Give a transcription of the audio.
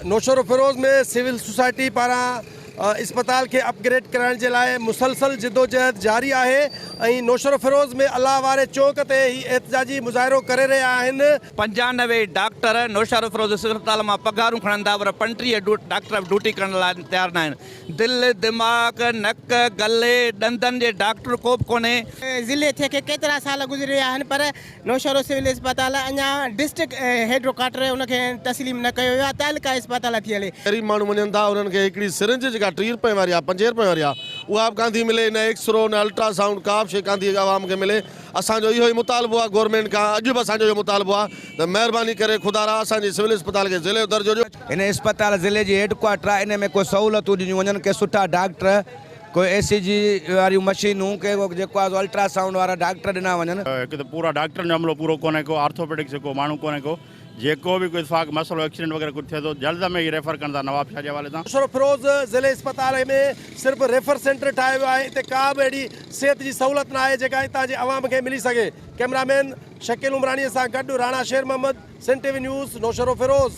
नौशरो फिरोज़ में civil society पारा अस्पताल के अपग्रेड कराइण जे लाइ मुसलसल जिदोजहद जारी आहे। नौशरो फिरोज़ में अल्लाह वारे चौक ते ही एहतजाजी मुज़ाहिरो करे रहिया आहिनि। 95 डॉक्टर नौशरो फिरोज़ सिविल अस्पताल मां पगारूं खणंदा पर 35 डॉक्टर ड्यूटी करण लाइ तयार न आहिनि। दिलि दिमाग़ नक गले ॾंदनि जे डॉक्टर को बि कोन्हे। ज़िले थे के केतिरा साल गुज़री विया आहिनि पर नौशरो सिविल अस्पताल अञा डिस्ट्रिक्ट हेडक्वार्टर उनखे तस्लीम न कयो वियो आहे। तालुका अस्पताल थी हले। ग़रीब माण्हू वञनि था, उन्हनि खे हिकिड़ी सिरिंज जेका 30 रुपए वारी आहे 50 रुपए वारी आहे उहा बि कान थी मिले, न एक्सरो न अल्ट्रासाउंड का बि शइ कान थी आवाम खे मिले। असांजो इहो ई मुतालबो आहे गवर्नमेंट खां, अॼु बि असांजो इहो मुतालबो आहे त महिरबानी करे ख़ुदा असांजी सिविल अस्पताल खे ज़िले जो दर्जो ॾियो। इन अस्पताल ज़िले जी हेडक्वार्टर आहे, इन में कोई सहूलतूं ॾिनियूं वञनि के सुठा डॉक्टर, कोई एसीजी वारियूं मशीनूं, के जेको आहे अल्ट्रासाउंड वारा डॉक्टर ॾिना वञनि। हिकु त पूरा डॉक्टरनि जो अमलो पूरो कोन्हे को, आर्थोपेडिक्स को माण्हू कोन्हे को, जेको बि कोई इतफाक़ मसलो एक्सीडेंट वग़ैरह कुझु थिए थो जल्द में ई रेफर कंदा नवाब शाह जे हवाले सां। नौशरो फिरोज़ ज़िले अस्पताल में सिर्फ़ु रेफर सेंटर ठाहियो वियो आहे। हिते का बि अहिड़ी सिहत जी सहूलियत न आहे जेका हितां जे अवाम खे मिली सघे। कैमरामैन शकील उमरानीअ सां गॾु राणा शेर Mohammad, Sun TV news, Naushahro Firoz.